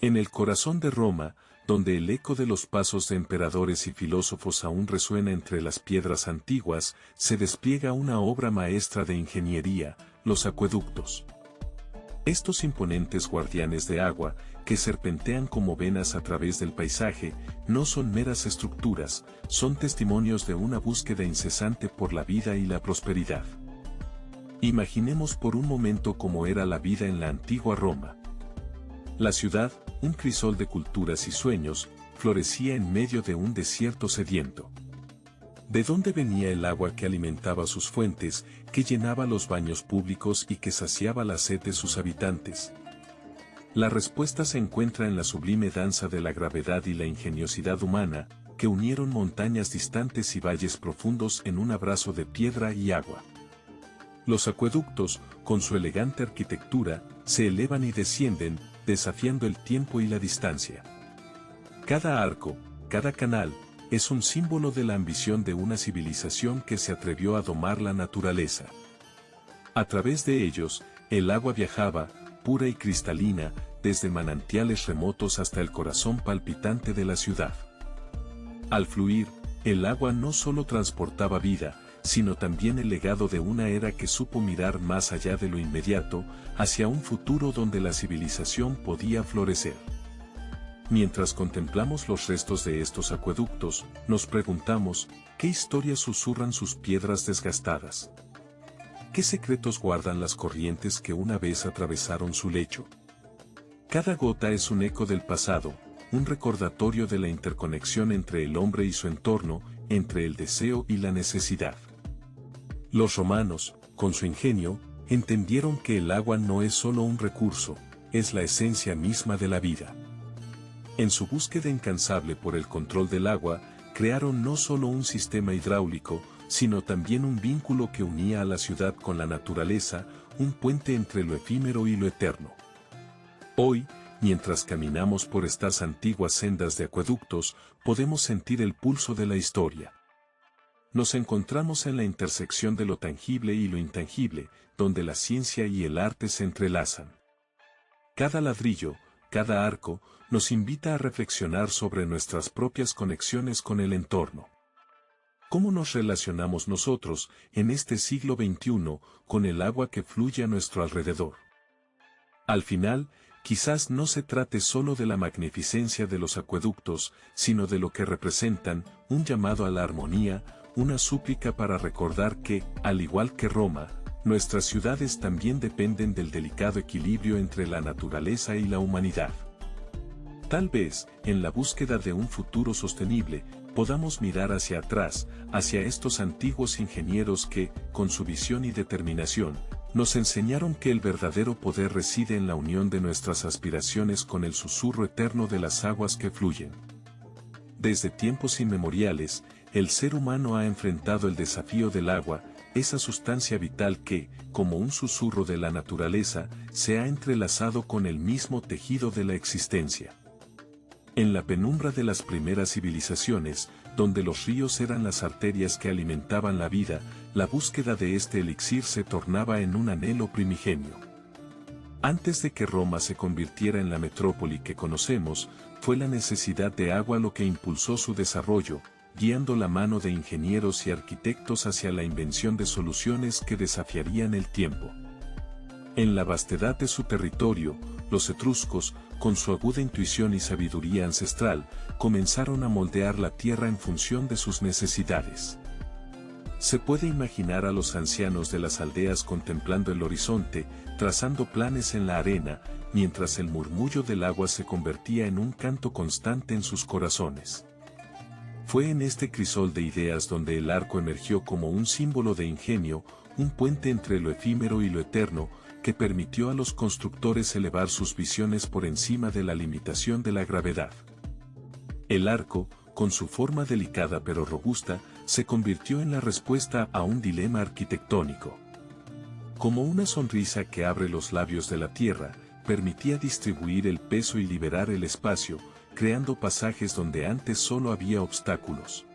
En el corazón de Roma, donde el eco de los pasos de emperadores y filósofos aún resuena entre las piedras antiguas, se despliega una obra maestra de ingeniería, los acueductos. Estos imponentes guardianes de agua, que serpentean como venas a través del paisaje, no son meras estructuras, son testimonios de una búsqueda incesante por la vida y la prosperidad. Imaginemos por un momento cómo era la vida en la antigua Roma. La ciudad, un crisol de culturas y sueños, florecía en medio de un desierto sediento. ¿De dónde venía el agua que alimentaba sus fuentes, que llenaba los baños públicos y que saciaba la sed de sus habitantes? La respuesta se encuentra en la sublime danza de la gravedad y la ingeniosidad humana, que unieron montañas distantes y valles profundos en un abrazo de piedra y agua. Los acueductos, con su elegante arquitectura, se elevan y descienden, desafiando el tiempo y la distancia. Cada arco, cada canal, es un símbolo de la ambición de una civilización que se atrevió a domar la naturaleza. A través de ellos, el agua viajaba, pura y cristalina, desde manantiales remotos hasta el corazón palpitante de la ciudad. Al fluir, el agua no solo transportaba vida, sino también el legado de una era que supo mirar más allá de lo inmediato, hacia un futuro donde la civilización podía florecer. Mientras contemplamos los restos de estos acueductos, nos preguntamos, ¿qué historias susurran sus piedras desgastadas? ¿Qué secretos guardan las corrientes que una vez atravesaron su lecho? Cada gota es un eco del pasado, un recordatorio de la interconexión entre el hombre y su entorno, entre el deseo y la necesidad. Los romanos, con su ingenio, entendieron que el agua no es solo un recurso, es la esencia misma de la vida. En su búsqueda incansable por el control del agua, crearon no solo un sistema hidráulico, sino también un vínculo que unía a la ciudad con la naturaleza, un puente entre lo efímero y lo eterno. Hoy, mientras caminamos por estas antiguas sendas de acueductos, podemos sentir el pulso de la historia. Nos encontramos en la intersección de lo tangible y lo intangible, donde la ciencia y el arte se entrelazan. Cada ladrillo, cada arco, nos invita a reflexionar sobre nuestras propias conexiones con el entorno. ¿Cómo nos relacionamos nosotros, en este siglo XXI, con el agua que fluye a nuestro alrededor? Al final, quizás no se trate solo de la magnificencia de los acueductos, sino de lo que representan, un llamado a la armonía, una súplica para recordar que, al igual que Roma, nuestras ciudades también dependen del delicado equilibrio entre la naturaleza y la humanidad. Tal vez, en la búsqueda de un futuro sostenible, podamos mirar hacia atrás, hacia estos antiguos ingenieros que, con su visión y determinación, nos enseñaron que el verdadero poder reside en la unión de nuestras aspiraciones con el susurro eterno de las aguas que fluyen. Desde tiempos inmemoriales, el ser humano ha enfrentado el desafío del agua, esa sustancia vital que, como un susurro de la naturaleza, se ha entrelazado con el mismo tejido de la existencia. En la penumbra de las primeras civilizaciones, donde los ríos eran las arterias que alimentaban la vida, la búsqueda de este elixir se tornaba en un anhelo primigenio. Antes de que Roma se convirtiera en la metrópoli que conocemos, fue la necesidad de agua lo que impulsó su desarrollo, guiando la mano de ingenieros y arquitectos hacia la invención de soluciones que desafiarían el tiempo. En la vastedad de su territorio, los etruscos, con su aguda intuición y sabiduría ancestral, comenzaron a moldear la tierra en función de sus necesidades. Se puede imaginar a los ancianos de las aldeas contemplando el horizonte, trazando planes en la arena, mientras el murmullo del agua se convertía en un canto constante en sus corazones. Fue en este crisol de ideas donde el arco emergió como un símbolo de ingenio, un puente entre lo efímero y lo eterno, que permitió a los constructores elevar sus visiones por encima de la limitación de la gravedad. El arco, con su forma delicada pero robusta, se convirtió en la respuesta a un dilema arquitectónico. Como una sonrisa que abre los labios de la tierra, permitía distribuir el peso y liberar el espacio, creando pasajes donde antes solo había obstáculos.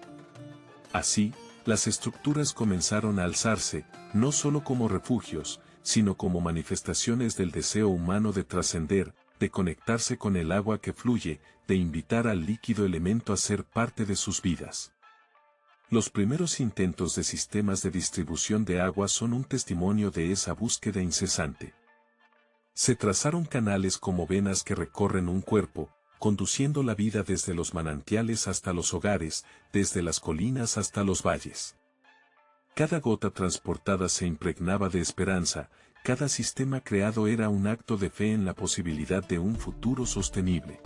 Así, las estructuras comenzaron a alzarse, no solo como refugios, sino como manifestaciones del deseo humano de trascender, de conectarse con el agua que fluye, de invitar al líquido elemento a ser parte de sus vidas. Los primeros intentos de sistemas de distribución de agua son un testimonio de esa búsqueda incesante. Se trazaron canales como venas que recorren un cuerpo, conduciendo la vida desde los manantiales hasta los hogares, desde las colinas hasta los valles. Cada gota transportada se impregnaba de esperanza, cada sistema creado era un acto de fe en la posibilidad de un futuro sostenible.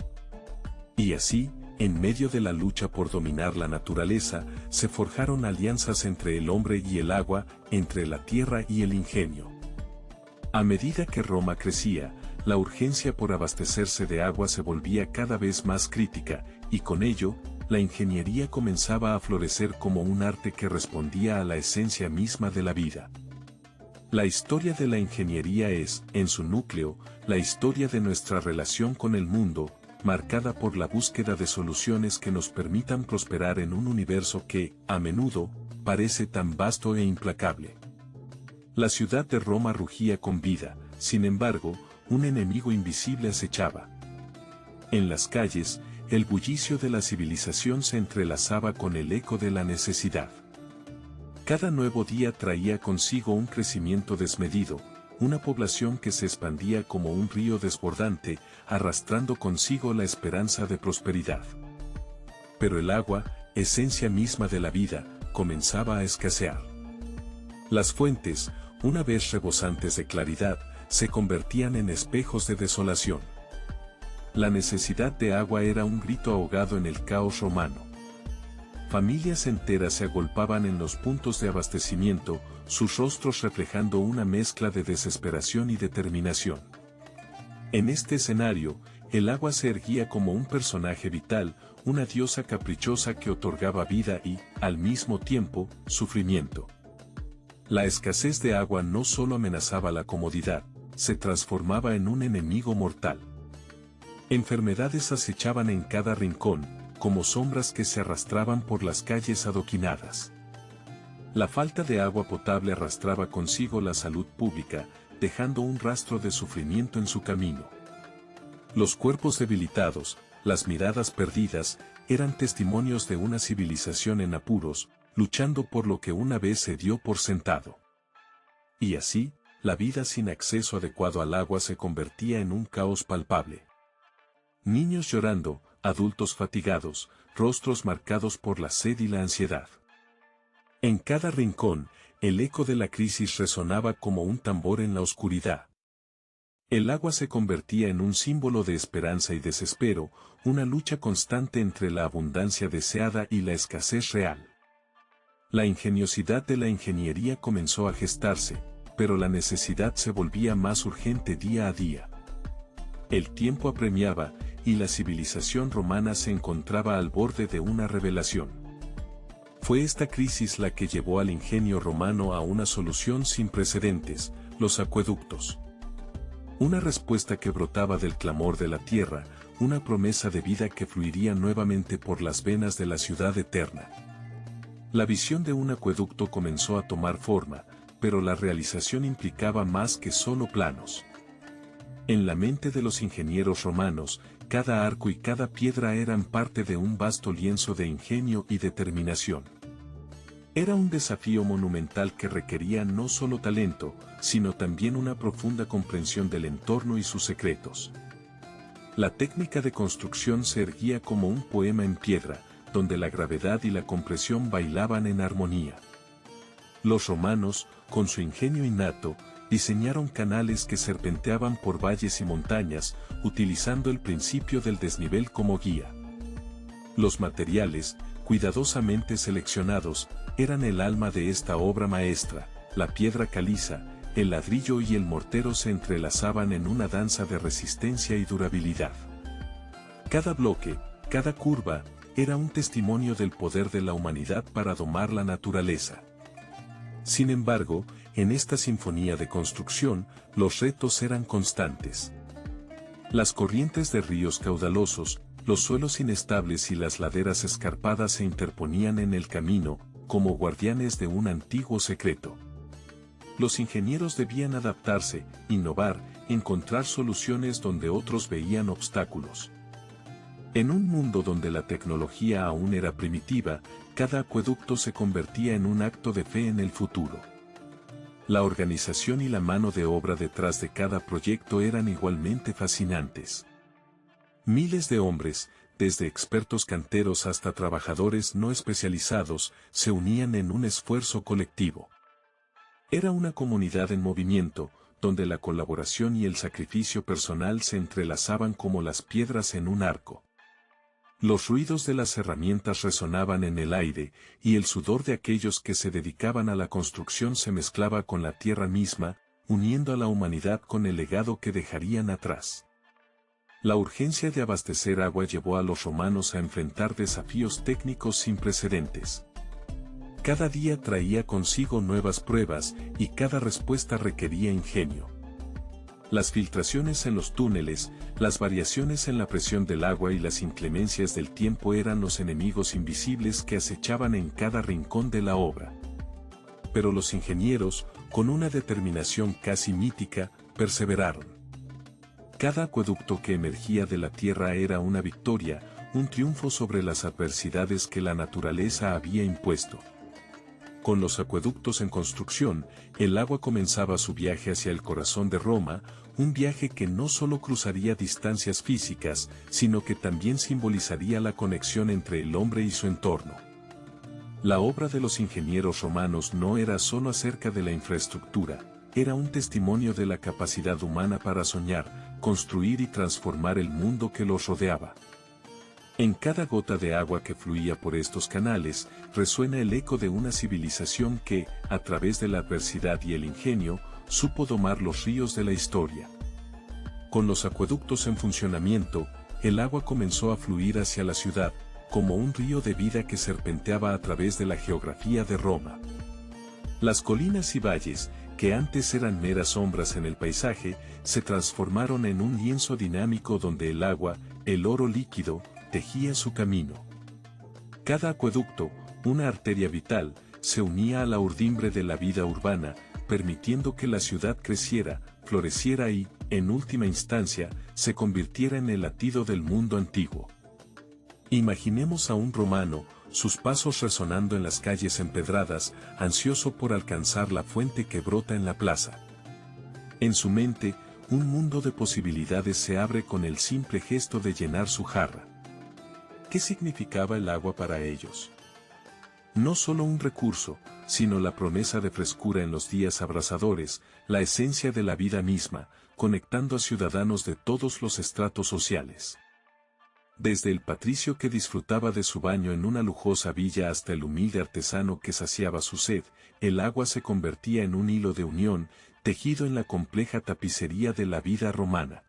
Y así, en medio de la lucha por dominar la naturaleza, se forjaron alianzas entre el hombre y el agua, entre la tierra y el ingenio. A medida que Roma crecía, la urgencia por abastecerse de agua se volvía cada vez más crítica, y con ello, la ingeniería comenzaba a florecer como un arte que respondía a la esencia misma de la vida. La historia de la ingeniería es, en su núcleo, la historia de nuestra relación con el mundo, marcada por la búsqueda de soluciones que nos permitan prosperar en un universo que, a menudo, parece tan vasto e implacable. La ciudad de Roma rugía con vida, sin embargo, un enemigo invisible acechaba. En las calles, el bullicio de la civilización se entrelazaba con el eco de la necesidad. Cada nuevo día traía consigo un crecimiento desmedido, una población que se expandía como un río desbordante, arrastrando consigo la esperanza de prosperidad. Pero el agua, esencia misma de la vida, comenzaba a escasear. Las fuentes, una vez rebosantes de claridad, se convertían en espejos de desolación. La necesidad de agua era un grito ahogado en el caos romano. Familias enteras se agolpaban en los puntos de abastecimiento, sus rostros reflejando una mezcla de desesperación y determinación. En este escenario, el agua se erguía como un personaje vital, una diosa caprichosa que otorgaba vida y, al mismo tiempo, sufrimiento. La escasez de agua no solo amenazaba la comodidad, se transformaba en un enemigo mortal. Enfermedades acechaban en cada rincón, como sombras que se arrastraban por las calles adoquinadas. La falta de agua potable arrastraba consigo la salud pública, dejando un rastro de sufrimiento en su camino. Los cuerpos debilitados, las miradas perdidas, eran testimonios de una civilización en apuros, luchando por lo que una vez se dio por sentado. Y así, la vida sin acceso adecuado al agua se convertía en un caos palpable. Niños llorando, adultos fatigados, rostros marcados por la sed y la ansiedad. En cada rincón, el eco de la crisis resonaba como un tambor en la oscuridad. El agua se convertía en un símbolo de esperanza y desespero, una lucha constante entre la abundancia deseada y la escasez real. La ingeniosidad de la ingeniería comenzó a gestarse, pero la necesidad se volvía más urgente día a día. El tiempo apremiaba, y la civilización romana se encontraba al borde de una revelación. Fue esta crisis la que llevó al ingenio romano a una solución sin precedentes, los acueductos. Una respuesta que brotaba del clamor de la tierra, una promesa de vida que fluiría nuevamente por las venas de la ciudad eterna. La visión de un acueducto comenzó a tomar forma, pero la realización implicaba más que solo planos. En la mente de los ingenieros romanos, cada arco y cada piedra eran parte de un vasto lienzo de ingenio y determinación. Era un desafío monumental que requería no solo talento, sino también una profunda comprensión del entorno y sus secretos. La técnica de construcción se erguía como un poema en piedra, donde la gravedad y la compresión bailaban en armonía. Los romanos, con su ingenio innato, diseñaron canales que serpenteaban por valles y montañas, utilizando el principio del desnivel como guía. Los materiales, cuidadosamente seleccionados, eran el alma de esta obra maestra. La piedra caliza, el ladrillo y el mortero se entrelazaban en una danza de resistencia y durabilidad. Cada bloque, cada curva, era un testimonio del poder de la humanidad para domar la naturaleza. Sin embargo, en esta sinfonía de construcción, los retos eran constantes. Las corrientes de ríos caudalosos, los suelos inestables y las laderas escarpadas se interponían en el camino, como guardianes de un antiguo secreto. Los ingenieros debían adaptarse, innovar, encontrar soluciones donde otros veían obstáculos. En un mundo donde la tecnología aún era primitiva, cada acueducto se convertía en un acto de fe en el futuro. La organización y la mano de obra detrás de cada proyecto eran igualmente fascinantes. Miles de hombres, desde expertos canteros hasta trabajadores no especializados, se unían en un esfuerzo colectivo. Era una comunidad en movimiento, donde la colaboración y el sacrificio personal se entrelazaban como las piedras en un arco. Los ruidos de las herramientas resonaban en el aire, y el sudor de aquellos que se dedicaban a la construcción se mezclaba con la tierra misma, uniendo a la humanidad con el legado que dejarían atrás. La urgencia de abastecer agua llevó a los romanos a enfrentar desafíos técnicos sin precedentes. Cada día traía consigo nuevas pruebas, y cada respuesta requería ingenio. Las filtraciones en los túneles, las variaciones en la presión del agua y las inclemencias del tiempo eran los enemigos invisibles que acechaban en cada rincón de la obra. Pero los ingenieros, con una determinación casi mítica, perseveraron. Cada acueducto que emergía de la tierra era una victoria, un triunfo sobre las adversidades que la naturaleza había impuesto. Con los acueductos en construcción, el agua comenzaba su viaje hacia el corazón de Roma, un viaje que no solo cruzaría distancias físicas, sino que también simbolizaría la conexión entre el hombre y su entorno. La obra de los ingenieros romanos no era solo acerca de la infraestructura, era un testimonio de la capacidad humana para soñar, construir y transformar el mundo que los rodeaba. En cada gota de agua que fluía por estos canales, resuena el eco de una civilización que, a través de la adversidad y el ingenio, supo domar los ríos de la historia. Con los acueductos en funcionamiento, el agua comenzó a fluir hacia la ciudad, como un río de vida que serpenteaba a través de la geografía de Roma. Las colinas y valles, que antes eran meras sombras en el paisaje, se transformaron en un lienzo dinámico donde el agua, el oro líquido, tejía su camino. Cada acueducto, una arteria vital, se unía a la urdimbre de la vida urbana, permitiendo que la ciudad creciera, floreciera y, en última instancia, se convirtiera en el latido del mundo antiguo. Imaginemos a un romano, sus pasos resonando en las calles empedradas, ansioso por alcanzar la fuente que brota en la plaza. En su mente, un mundo de posibilidades se abre con el simple gesto de llenar su jarra. ¿Qué significaba el agua para ellos? No solo un recurso, sino la promesa de frescura en los días abrasadores, la esencia de la vida misma, conectando a ciudadanos de todos los estratos sociales. Desde el patricio que disfrutaba de su baño en una lujosa villa hasta el humilde artesano que saciaba su sed, el agua se convertía en un hilo de unión, tejido en la compleja tapicería de la vida romana.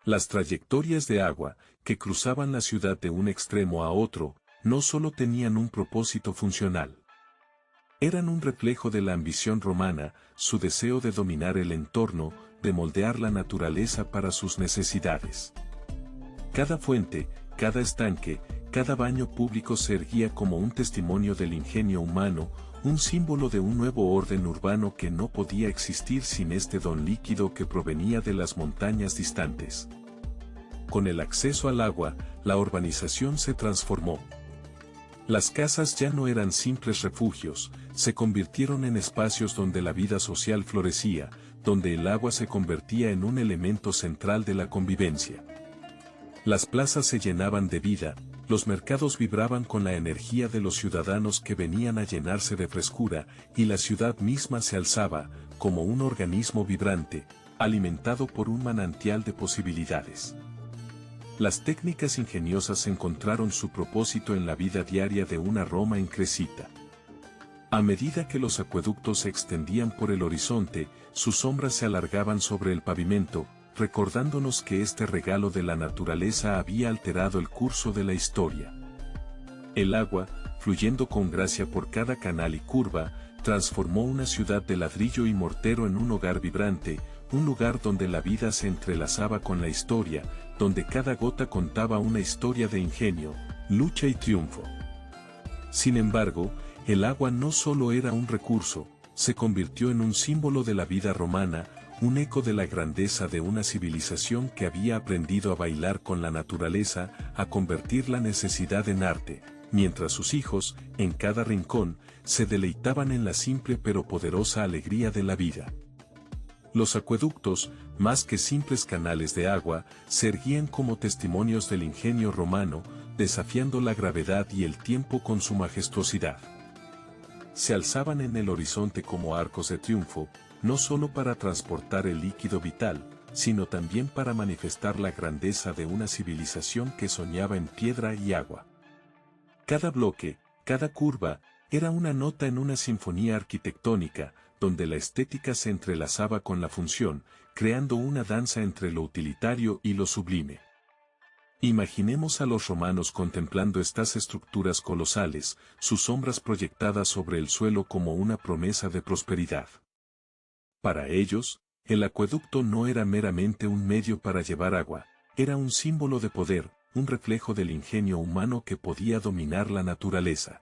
Las trayectorias de agua, que cruzaban la ciudad de un extremo a otro, no solo tenían un propósito funcional. Eran un reflejo de la ambición romana, su deseo de dominar el entorno, de moldear la naturaleza para sus necesidades. Cada fuente, cada estanque, cada baño público se erguía como un testimonio del ingenio humano, un símbolo de un nuevo orden urbano que no podía existir sin este don líquido que provenía de las montañas distantes. Con el acceso al agua, la urbanización se transformó. Las casas ya no eran simples refugios, se convirtieron en espacios donde la vida social florecía, donde el agua se convertía en un elemento central de la convivencia. Las plazas se llenaban de vida, los mercados vibraban con la energía de los ciudadanos que venían a llenarse de frescura, y la ciudad misma se alzaba, como un organismo vibrante, alimentado por un manantial de posibilidades. Las técnicas ingeniosas encontraron su propósito en la vida diaria de una Roma encrecita. A medida que los acueductos se extendían por el horizonte, sus sombras se alargaban sobre el pavimento, recordándonos que este regalo de la naturaleza había alterado el curso de la historia. El agua, fluyendo con gracia por cada canal y curva, transformó una ciudad de ladrillo y mortero en un hogar vibrante, un lugar donde la vida se entrelazaba con la historia, donde cada gota contaba una historia de ingenio, lucha y triunfo. Sin embargo, el agua no solo era un recurso, se convirtió en un símbolo de la vida romana, un eco de la grandeza de una civilización que había aprendido a bailar con la naturaleza, a convertir la necesidad en arte, mientras sus hijos, en cada rincón, se deleitaban en la simple pero poderosa alegría de la vida. Los acueductos, más que simples canales de agua, se erguían como testimonios del ingenio romano, desafiando la gravedad y el tiempo con su majestuosidad. Se alzaban en el horizonte como arcos de triunfo, no solo para transportar el líquido vital, sino también para manifestar la grandeza de una civilización que soñaba en piedra y agua. Cada bloque, cada curva, era una nota en una sinfonía arquitectónica, donde la estética se entrelazaba con la función, creando una danza entre lo utilitario y lo sublime. Imaginemos a los romanos contemplando estas estructuras colosales, sus sombras proyectadas sobre el suelo como una promesa de prosperidad. Para ellos, el acueducto no era meramente un medio para llevar agua, era un símbolo de poder, un reflejo del ingenio humano que podía dominar la naturaleza.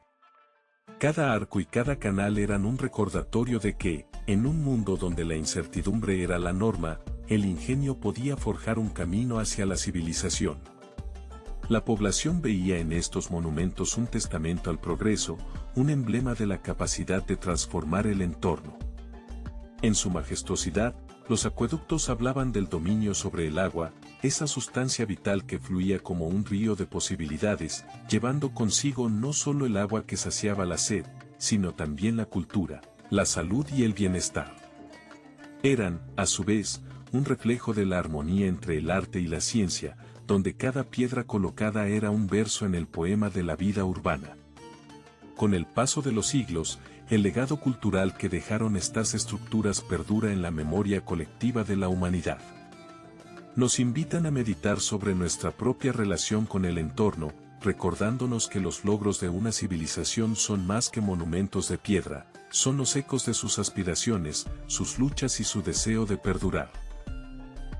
Cada arco y cada canal eran un recordatorio de que, en un mundo donde la incertidumbre era la norma, el ingenio podía forjar un camino hacia la civilización. La población veía en estos monumentos un testamento al progreso, un emblema de la capacidad de transformar el entorno. En su majestuosidad, los acueductos hablaban del dominio sobre el agua, esa sustancia vital que fluía como un río de posibilidades, llevando consigo no solo el agua que saciaba la sed, sino también la cultura, la salud y el bienestar. Eran, a su vez, un reflejo de la armonía entre el arte y la ciencia, donde cada piedra colocada era un verso en el poema de la vida urbana. Con el paso de los siglos, el legado cultural que dejaron estas estructuras perdura en la memoria colectiva de la humanidad. Nos invitan a meditar sobre nuestra propia relación con el entorno, recordándonos que los logros de una civilización son más que monumentos de piedra, son los ecos de sus aspiraciones, sus luchas y su deseo de perdurar.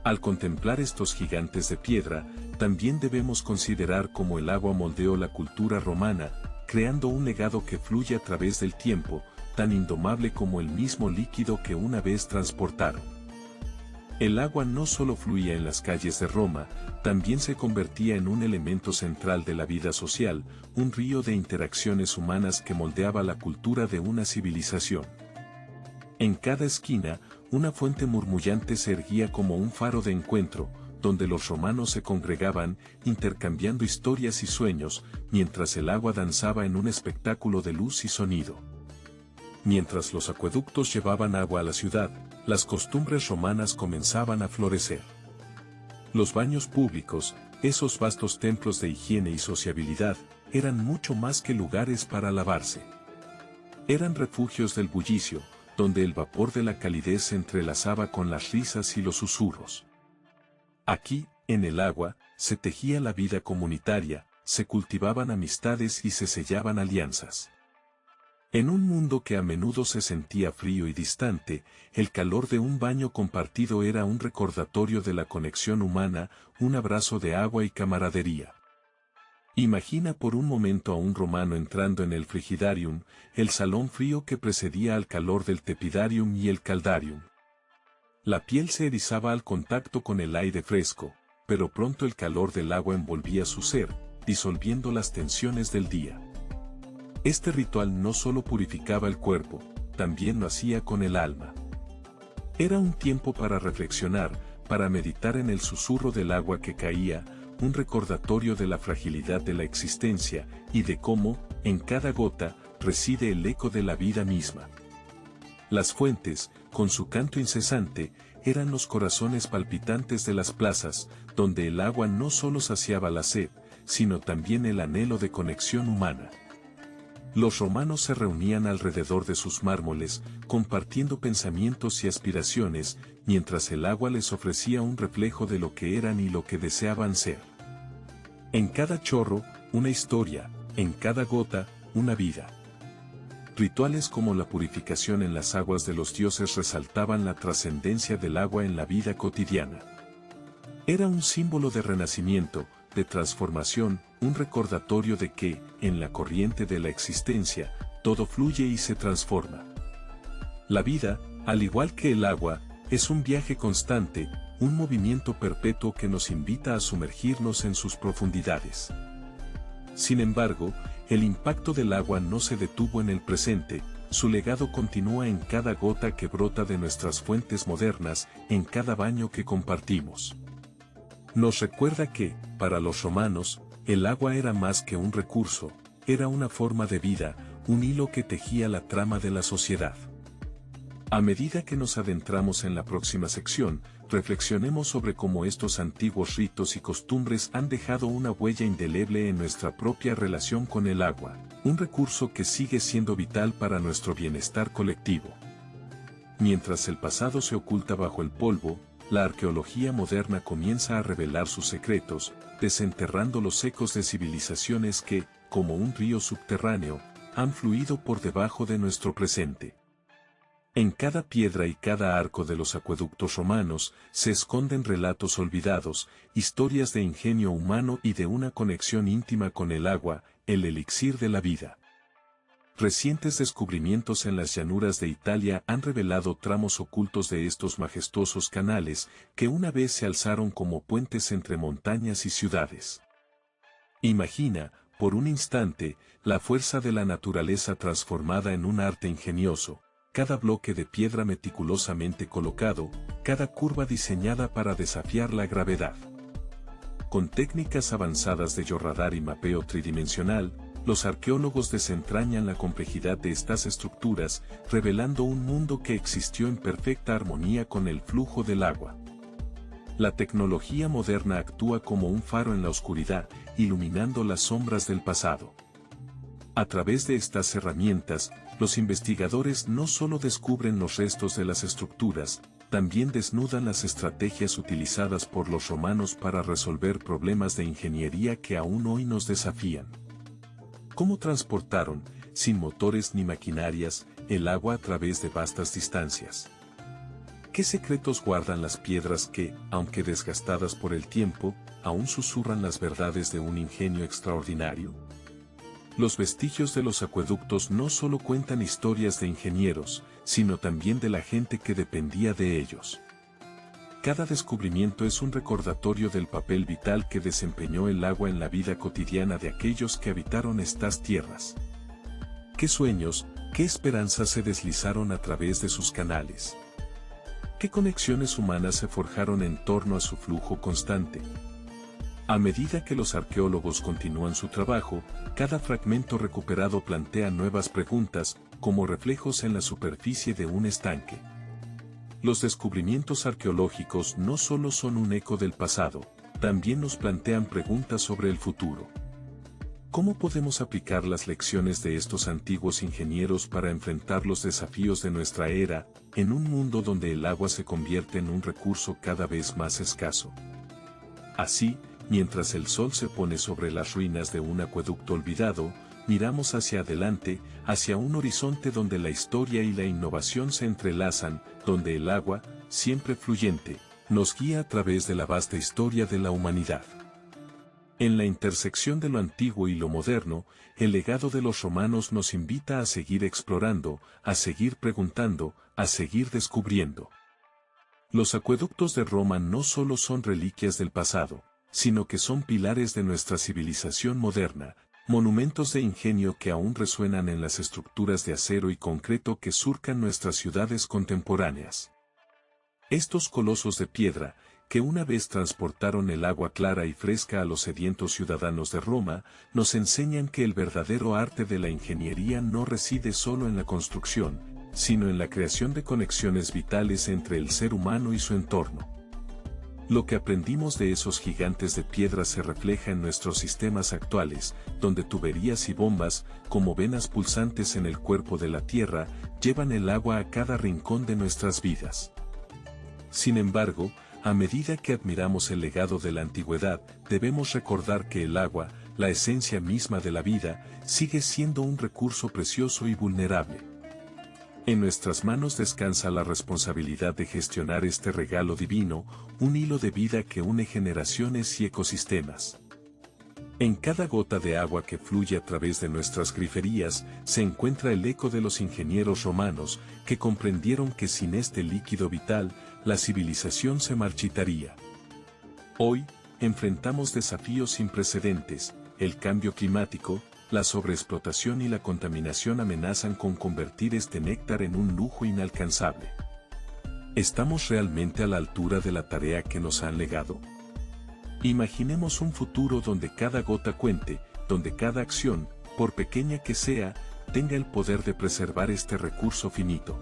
Al contemplar estos gigantes de piedra, también debemos considerar cómo el agua moldeó la cultura romana, creando un legado que fluye a través del tiempo, tan indomable como el mismo líquido que una vez transportaron. El agua no solo fluía en las calles de Roma, también se convertía en un elemento central de la vida social, un río de interacciones humanas que moldeaba la cultura de una civilización. En cada esquina, una fuente murmullante se erguía como un faro de encuentro, donde los romanos se congregaban, intercambiando historias y sueños, mientras el agua danzaba en un espectáculo de luz y sonido. Mientras los acueductos llevaban agua a la ciudad, las costumbres romanas comenzaban a florecer. Los baños públicos, esos vastos templos de higiene y sociabilidad, eran mucho más que lugares para lavarse. Eran refugios del bullicio, donde el vapor de la calidez se entrelazaba con las risas y los susurros. Aquí, en el agua, se tejía la vida comunitaria, se cultivaban amistades y se sellaban alianzas. En un mundo que a menudo se sentía frío y distante, el calor de un baño compartido era un recordatorio de la conexión humana, un abrazo de agua y camaradería. Imagina por un momento a un romano entrando en el frigidarium, el salón frío que precedía al calor del tepidarium y el caldarium. La piel se erizaba al contacto con el aire fresco, pero pronto el calor del agua envolvía su ser, disolviendo las tensiones del día. Este ritual no solo purificaba el cuerpo, también lo hacía con el alma. Era un tiempo para reflexionar, para meditar en el susurro del agua que caía, un recordatorio de la fragilidad de la existencia, y de cómo, en cada gota, reside el eco de la vida misma. Las fuentes, con su canto incesante, eran los corazones palpitantes de las plazas, donde el agua no solo saciaba la sed, sino también el anhelo de conexión humana. Los romanos se reunían alrededor de sus mármoles, compartiendo pensamientos y aspiraciones, mientras el agua les ofrecía un reflejo de lo que eran y lo que deseaban ser. En cada chorro, una historia, en cada gota, una vida. Rituales como la purificación en las aguas de los dioses resaltaban la trascendencia del agua en la vida cotidiana. Era un símbolo de renacimiento, de transformación, un recordatorio de que, en la corriente de la existencia, todo fluye y se transforma. La vida, al igual que el agua, Es un viaje constante, un movimiento perpetuo que nos invita a sumergirnos en sus profundidades. Sin embargo, el impacto del agua no se detuvo en el presente, su legado continúa en cada gota que brota de nuestras fuentes modernas, en cada baño que compartimos. Nos recuerda que, para los romanos, el agua era más que un recurso, era una forma de vida, un hilo que tejía la trama de la sociedad. A medida que nos adentramos en la próxima sección, reflexionemos sobre cómo estos antiguos ritos y costumbres han dejado una huella indeleble en nuestra propia relación con el agua, un recurso que sigue siendo vital para nuestro bienestar colectivo. Mientras el pasado se oculta bajo el polvo, la arqueología moderna comienza a revelar sus secretos, desenterrando los ecos de civilizaciones que, como un río subterráneo, han fluido por debajo de nuestro presente. En cada piedra y cada arco de los acueductos romanos se esconden relatos olvidados, historias de ingenio humano y de una conexión íntima con el agua, el elixir de la vida. Recientes descubrimientos en las llanuras de Italia han revelado tramos ocultos de estos majestuosos canales que una vez se alzaron como puentes entre montañas y ciudades. Imagina, por un instante, la fuerza de la naturaleza transformada en un arte ingenioso. Cada bloque de piedra meticulosamente colocado, cada curva diseñada para desafiar la gravedad. Con técnicas avanzadas de georradar y mapeo tridimensional, los arqueólogos desentrañan la complejidad de estas estructuras, revelando un mundo que existió en perfecta armonía con el flujo del agua. La tecnología moderna actúa como un faro en la oscuridad, iluminando las sombras del pasado. A través de estas herramientas, los investigadores no solo descubren los restos de las estructuras, también desnudan las estrategias utilizadas por los romanos para resolver problemas de ingeniería que aún hoy nos desafían. ¿Cómo transportaron, sin motores ni maquinarias, el agua a través de vastas distancias? ¿Qué secretos guardan las piedras que, aunque desgastadas por el tiempo, aún susurran las verdades de un ingenio extraordinario? Los vestigios de los acueductos no solo cuentan historias de ingenieros, sino también de la gente que dependía de ellos. Cada descubrimiento es un recordatorio del papel vital que desempeñó el agua en la vida cotidiana de aquellos que habitaron estas tierras. ¿Qué sueños, qué esperanzas se deslizaron a través de sus canales? ¿Qué conexiones humanas se forjaron en torno a su flujo constante? A medida que los arqueólogos continúan su trabajo, cada fragmento recuperado plantea nuevas preguntas, como reflejos en la superficie de un estanque. Los descubrimientos arqueológicos no solo son un eco del pasado, también nos plantean preguntas sobre el futuro. ¿Cómo podemos aplicar las lecciones de estos antiguos ingenieros para enfrentar los desafíos de nuestra era, en un mundo donde el agua se convierte en un recurso cada vez más escaso? Así, mientras el sol se pone sobre las ruinas de un acueducto olvidado, miramos hacia adelante, hacia un horizonte donde la historia y la innovación se entrelazan, donde el agua, siempre fluyente, nos guía a través de la vasta historia de la humanidad. En la intersección de lo antiguo y lo moderno, el legado de los romanos nos invita a seguir explorando, a seguir preguntando, a seguir descubriendo. Los acueductos de Roma no solo son reliquias del pasado, sino que son pilares de nuestra civilización moderna, monumentos de ingenio que aún resuenan en las estructuras de acero y concreto que surcan nuestras ciudades contemporáneas. Estos colosos de piedra, que una vez transportaron el agua clara y fresca a los sedientos ciudadanos de Roma, nos enseñan que el verdadero arte de la ingeniería no reside solo en la construcción, sino en la creación de conexiones vitales entre el ser humano y su entorno. Lo que aprendimos de esos gigantes de piedra se refleja en nuestros sistemas actuales, donde tuberías y bombas, como venas pulsantes en el cuerpo de la Tierra, llevan el agua a cada rincón de nuestras vidas. Sin embargo, a medida que admiramos el legado de la antigüedad, debemos recordar que el agua, la esencia misma de la vida, sigue siendo un recurso precioso y vulnerable. En nuestras manos descansa la responsabilidad de gestionar este regalo divino, un hilo de vida que une generaciones y ecosistemas. En cada gota de agua que fluye a través de nuestras griferías se encuentra el eco de los ingenieros romanos que comprendieron que sin este líquido vital, la civilización se marchitaría. Hoy, enfrentamos desafíos sin precedentes, el cambio climático, la sobreexplotación y la contaminación amenazan con convertir este néctar en un lujo inalcanzable. ¿Estamos realmente a la altura de la tarea que nos han legado? Imaginemos un futuro donde cada gota cuente, donde cada acción, por pequeña que sea, tenga el poder de preservar este recurso finito.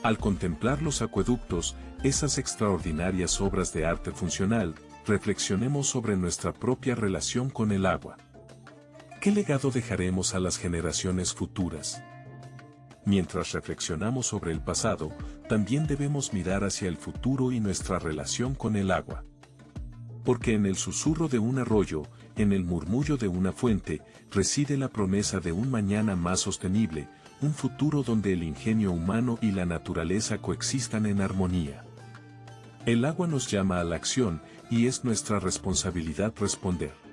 Al contemplar los acueductos, esas extraordinarias obras de arte funcional, reflexionemos sobre nuestra propia relación con el agua. ¿Qué legado dejaremos a las generaciones futuras? Mientras reflexionamos sobre el pasado, también debemos mirar hacia el futuro y nuestra relación con el agua. Porque en el susurro de un arroyo, en el murmullo de una fuente, reside la promesa de un mañana más sostenible, un futuro donde el ingenio humano y la naturaleza coexistan en armonía. El agua nos llama a la acción, y es nuestra responsabilidad responder.